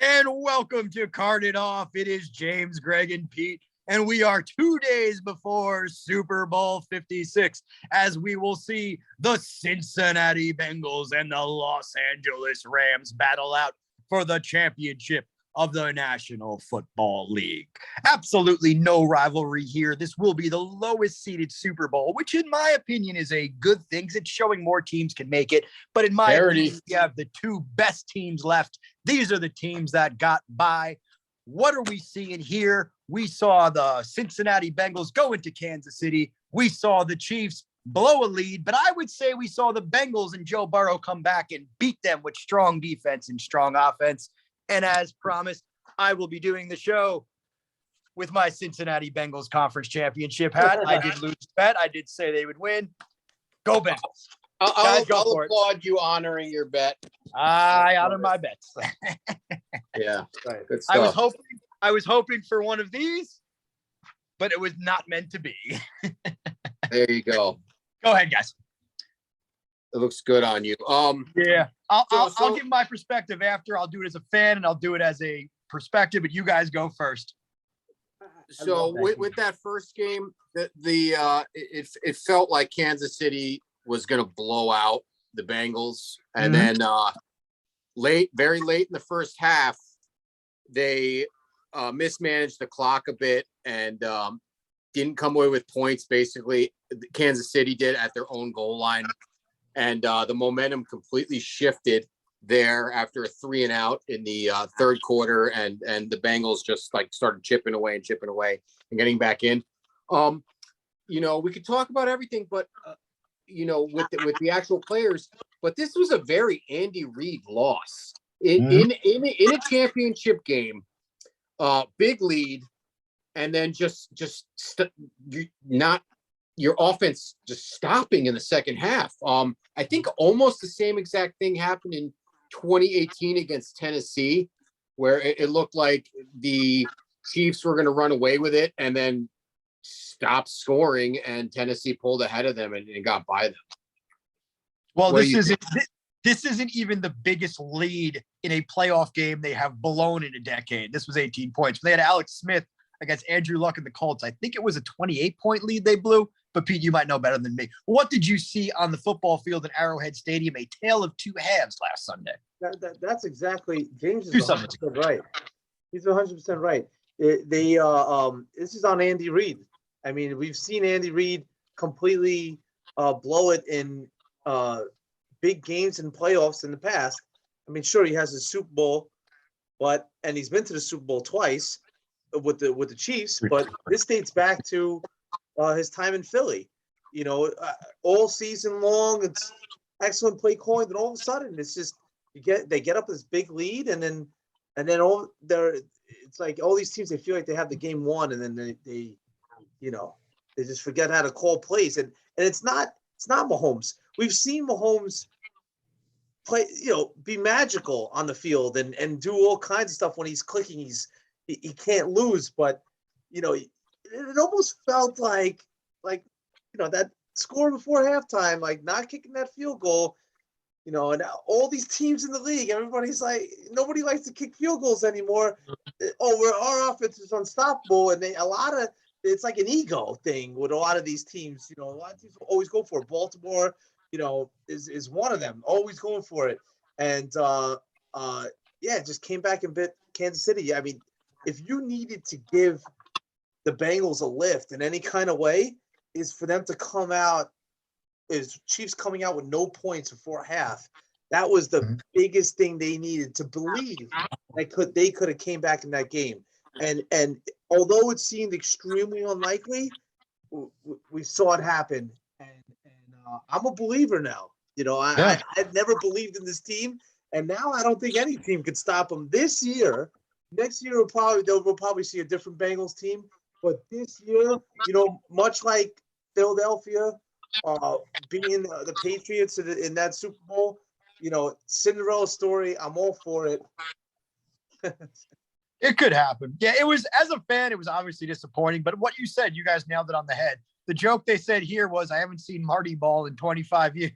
And welcome to Card It Off. It is James, Greg, and Pete, and we are 2 days before Super Bowl 56, as we will see the Cincinnati Bengals and the Los Angeles Rams battle out for the championship of the National Football League. Absolutely no rivalry here. This will be the lowest seeded Super Bowl, which in my opinion is a good thing. It's showing more teams can make it. But in my opinion, we have the two best teams left. These are the teams that got by. What are we seeing here? We saw the Cincinnati Bengals go into Kansas City. We saw the Chiefs blow a lead, but I would say we saw the Bengals and Joe Burrow come back and beat them with strong defense and strong offense. And as promised, I will be doing the show with my Cincinnati Bengals conference championship hat. I did lose the bet. I did say they would win. Go Bengals. I'll applaud you honoring your bet. I honor my bets. Yeah. Good stuff. I was hoping for one of these, but it was not meant to be. There you go. Go ahead, guys. It looks good on you. Yeah. I'll give my perspective after. I'll do it as a fan and I'll do it as a perspective, but you guys go first. So with that first game, it felt like Kansas City was going to blow out the Bengals, and then very late in the first half, they mismanaged the clock a bit and didn't come away with points. Basically, Kansas City did at their own goal line. And the momentum completely shifted there after a 3-and-out in the third quarter, and the Bengals just started chipping away and getting back in. We could talk about everything, but with the actual players, but this was a very Andy Reid loss in a championship game, big lead, and then your offense just stopping in the second half. I think almost the same exact thing happened in 2018 against Tennessee, where it looked like the Chiefs were going to run away with it and then stop scoring, and Tennessee pulled ahead of them and got by them. Well, this isn't even the biggest lead in a playoff game they have blown in a decade. This was 18 points. They had Alex Smith against Andrew Luck and the Colts. I think it was a 28-point lead they blew. But Pete, you might know better than me. What did you see on the football field at Arrowhead Stadium? A tale of two halves last Sunday. That's exactly James is 100% right. He's 100% right. This is on Andy Reid. I mean, we've seen Andy Reid completely blow it in big games and playoffs in the past. I mean, sure, he has a Super Bowl, and he's been to the Super Bowl twice with the Chiefs, but this dates back to his time in Philly, all season long, it's excellent play calling. And all of a sudden, it's just they get up this big lead, and then it's like all these teams, they feel like they have the game won, and then they just forget how to call plays, and it's not Mahomes. We've seen Mahomes play, be magical on the field and do all kinds of stuff when he's clicking. He can't lose, but it almost felt like that score before halftime, like not kicking that field goal, and all these teams in the league, everybody's like, nobody likes to kick field goals anymore. Our offense is unstoppable, and it's like an ego thing with a lot of these teams. A lot of teams always go for it. Baltimore, is one of them, always going for it, and it just came back and bit Kansas City. I mean, if you needed to give the Bengals a lift in any kind of way, is for them to come out, is Chiefs coming out with no points before half. That was the biggest thing they needed to believe they could have came back in that game. And although it seemed extremely unlikely, we saw it happen. And I'm a believer now. I've never believed in this team, and now I don't think any team could stop them this year. Next year we'll probably see a different Bengals team. But this year, much like Philadelphia, being the Patriots in that Super Bowl, Cinderella story, I'm all for it. It could happen. Yeah, it was, as a fan, it was obviously disappointing. But what you said, you guys nailed it on the head. The joke they said here was, I haven't seen Marty Ball in 25 years.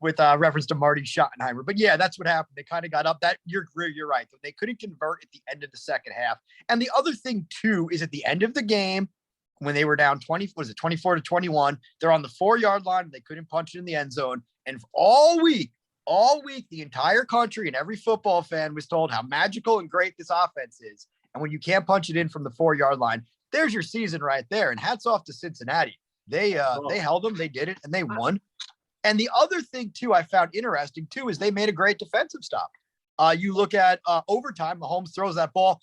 with reference to Marty Schottenheimer. But yeah, that's what happened. They kind of got up that you're right. They couldn't convert at the end of the second half. And the other thing too is at the end of the game, when they were down 24-21, they're on the 4-yard line. They couldn't punch it in the end zone. And all week, the entire country and every football fan was told how magical and great this offense is. And when you can't punch it in from the 4-yard line, there's your season right there. And hats off to Cincinnati. They held them, they did it, and they won. And the other thing too, I found interesting too, is they made a great defensive stop. You look at overtime, Mahomes throws that ball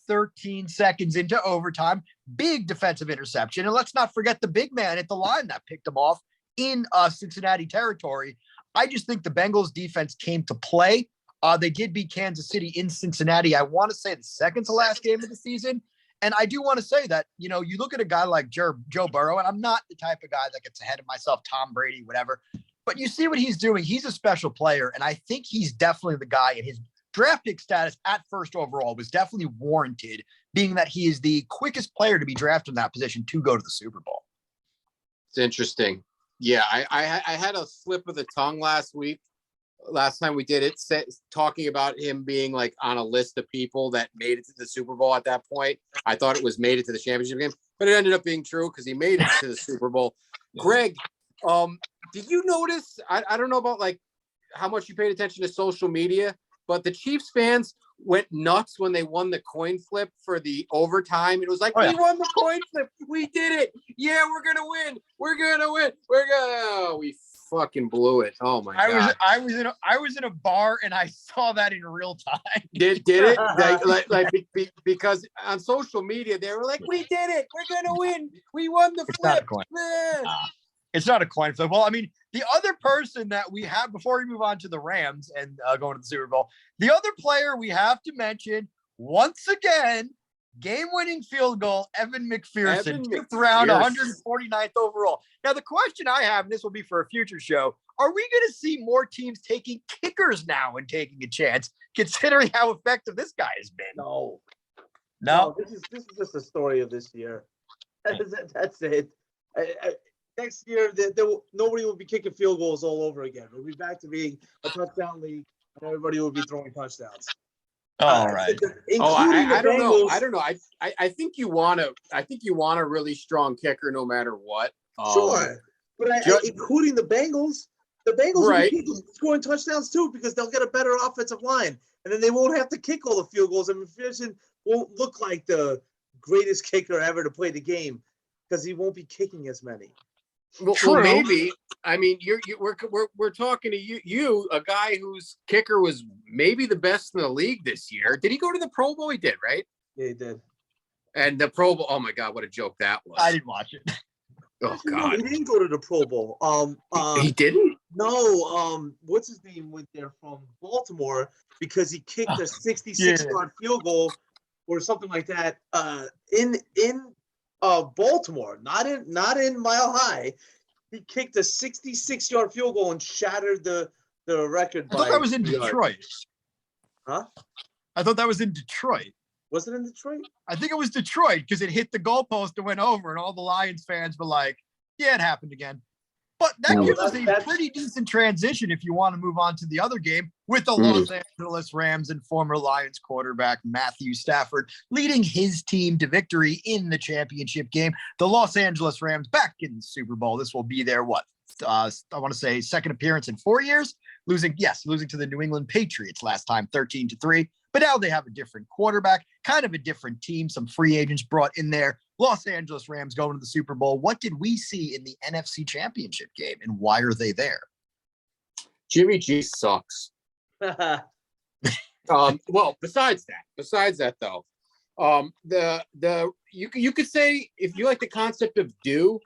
13 seconds into overtime, big defensive interception. And let's not forget the big man at the line that picked him off in Cincinnati territory. I just think the Bengals defense came to play. They did beat Kansas City in Cincinnati. I want to say the second to last game of the season. And I do want to say that, you look at a guy like Joe Burrow, and I'm not the type of guy that gets ahead of myself, Tom Brady, whatever, but you see what he's doing. He's a special player. And I think he's definitely the guy, and his draft pick status at first overall was definitely warranted, being that he is the quickest player to be drafted in that position to go to the Super Bowl. It's interesting. Yeah, I had a slip of the tongue last time we did it, talking about him being like on a list of people that made it to the Super Bowl at that point. I thought it was made it to the championship game, but it ended up being true because he made it to the Super Bowl. Greg, did you notice, I don't know about like how much you paid attention to social media, but the Chiefs fans went nuts when they won the coin flip for the overtime. It was like, we won the coin flip. We did it. Yeah, we're going to win. We fucking blew it. Oh my God. I was in a bar and I saw that in real time. Did it? Because on social media, they were like, we did it. We're going to win. We won the flip. It's not a coin flip. Well, I mean, the other person that we have, before we move on to the Rams and going to the Super Bowl, the other player we have to mention, once again, game-winning field goal, Evan McPherson, 5th round, 149th overall. Now, the question I have, and this will be for a future show, are we going to see more teams taking kickers now and taking a chance, considering how effective this guy has been? No. This is just the story of this year. That's it. Next year, nobody will be kicking field goals all over again. We'll be back to being a touchdown league, and everybody will be throwing touchdowns. All right. I don't know. I think you want a really strong kicker no matter what. Sure, but including the Bengals will be scoring touchdowns too because they'll get a better offensive line, and then they won't have to kick all the field goals. And McPherson won't look like the greatest kicker ever to play the game because he won't be kicking as many. Well, maybe. I mean, we're talking to you, a guy whose kicker was maybe the best in the league this year. Did he go to the Pro Bowl? He did, right? Yeah, he did. And the Pro Bowl. Oh my God, what a joke that was! I didn't watch it. Oh God, he didn't go to the Pro Bowl. He didn't. No. What's his name? Went there from Baltimore because he kicked a 66-yard field goal or something like that. In Baltimore, not in Mile High. He kicked a 66-yard field goal and shattered the record. I thought that was in Detroit. Huh? I thought that was in Detroit. Was it in Detroit? I think it was Detroit because it hit the goalpost and went over, and all the Lions fans were like, "Yeah, it happened again." But that gives us a pretty decent transition if you want to move on to the other game with the Los Angeles Rams and former Lions quarterback Matthew Stafford leading his team to victory in the championship game. The Los Angeles Rams back in the Super Bowl. This will be their, I want to say second appearance in 4 years, losing to the New England Patriots last time, 13-3. But now they have a different quarterback, kind of a different team, some free agents brought in there. Los Angeles Rams going to the Super Bowl. What did we see in the NFC Championship game, and why are they there? Jimmy G sucks. Well, besides that though, you could say, if you like the concept of due,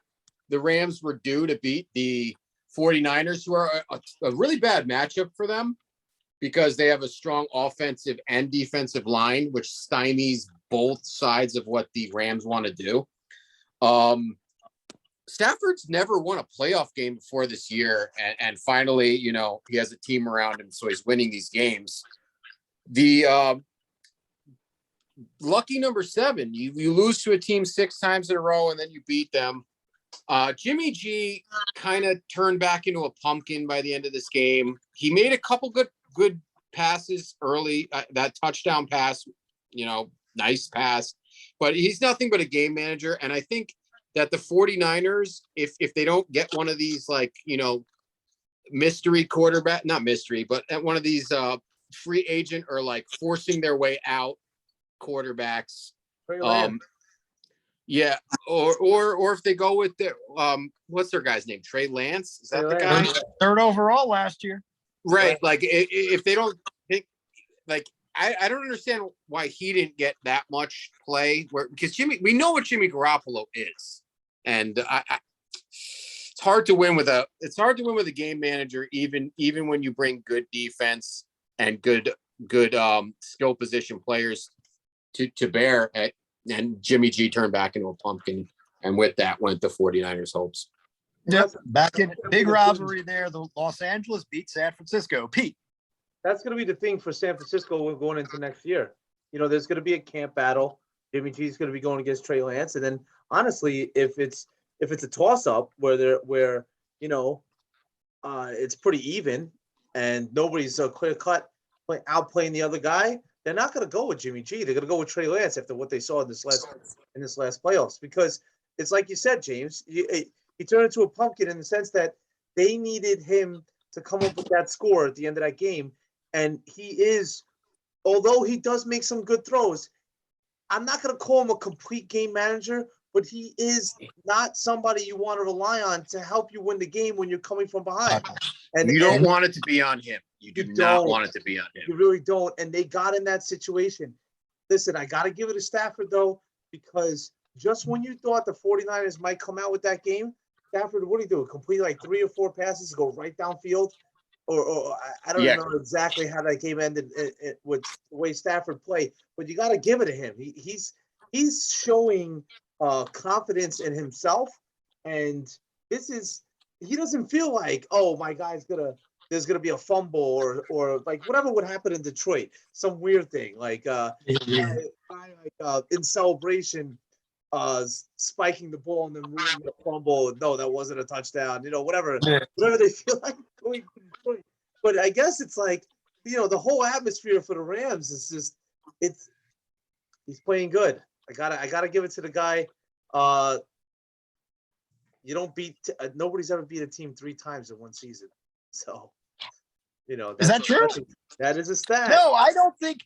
the Rams were due to beat the 49ers, who are a really bad matchup for them because they have a strong offensive and defensive line, which stymies both sides of what the Rams want to do. Stafford's never won a playoff game before this year. And finally, he has a team around him, so he's winning these games. The lucky number 7, you lose to a team 6 times in a row and then you beat them. Jimmy G kind of turned back into a pumpkin by the end of this game. He made a couple good passes early. That touchdown pass, nice pass. But he's nothing but a game manager. And I think that the 49ers, if they don't get one of these, mystery quarterback, not mystery, but one of these free agent or forcing their way out quarterbacks. Yeah, or if they go with the what's their guy's name? Trey Lance? Is that the guy? Third overall last year. Right. If they don't think I don't understand why he didn't get that much play because we know what Jimmy Garoppolo is. And it's hard to win with a game manager, even when you bring good defense and good skill position players to bear. And Jimmy G turned back into a pumpkin, and with that went the 49ers' hopes. Yep, back in big rivalry there. The Los Angeles beat San Francisco. Pete, that's going to be the thing for San Francisco going into next year. There's going to be a camp battle. Jimmy G is going to be going against Trey Lance, and then honestly, if it's a toss-up where it's pretty even and nobody's clear cut outplaying the other guy, they're not going to go with Jimmy G. They're going to go with Trey Lance after what they saw in this last playoffs, because it's like you said, James. He turned into a pumpkin in the sense that they needed him to come up with that score at the end of that game, and although he does make some good throws, I'm not going to call him a complete game manager, but he is not somebody you want to rely on to help you win the game when you're coming from behind. And you don't want it to be on him. You do not want it to be on him. You really don't. And they got in that situation. Listen, I got to give it to Stafford, though, because just when you thought the 49ers might come out with that game, Stafford, what do you do? Complete 3 or 4 passes, go right downfield? Or I don't know exactly how that game ended with the way Stafford played, but you got to give it to him. He's showing confidence in himself, and he doesn't feel like, oh, my guy's there's gonna be a fumble or whatever would happen in Detroit, some weird thing in celebration, spiking the ball and then ruining the fumble. No, that wasn't a touchdown. Whatever they feel like going to Detroit. But I guess it's the whole atmosphere for the Rams is just he's playing good. I gotta give it to the guy. You don't nobody's ever beat a team 3 times in one season. So, is that true? That is a stat. No, I don't think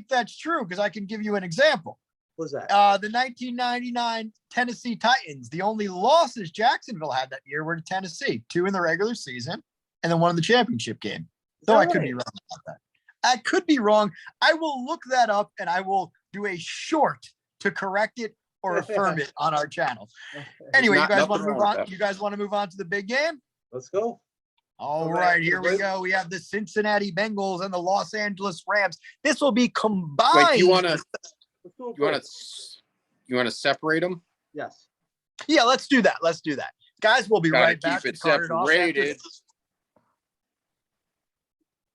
that's true, because I can give you an example. What's that? The 1999 Tennessee Titans. The only losses Jacksonville had that year were to Tennessee, 2 in the regular season and then 1 in the championship game. So I could be wrong about that. I could be wrong. I will look that up and I will do a short to correct it or affirm it on our channel. Anyway, you guys want to move on? You guys want to move on to the big game? Let's go. All right, here we go. We have the Cincinnati Bengals and the Los Angeles Rams. This will be combined. Wait, you want to separate them? Yes. Yeah, let's do that. Guys, we'll be right back. Keep it separated.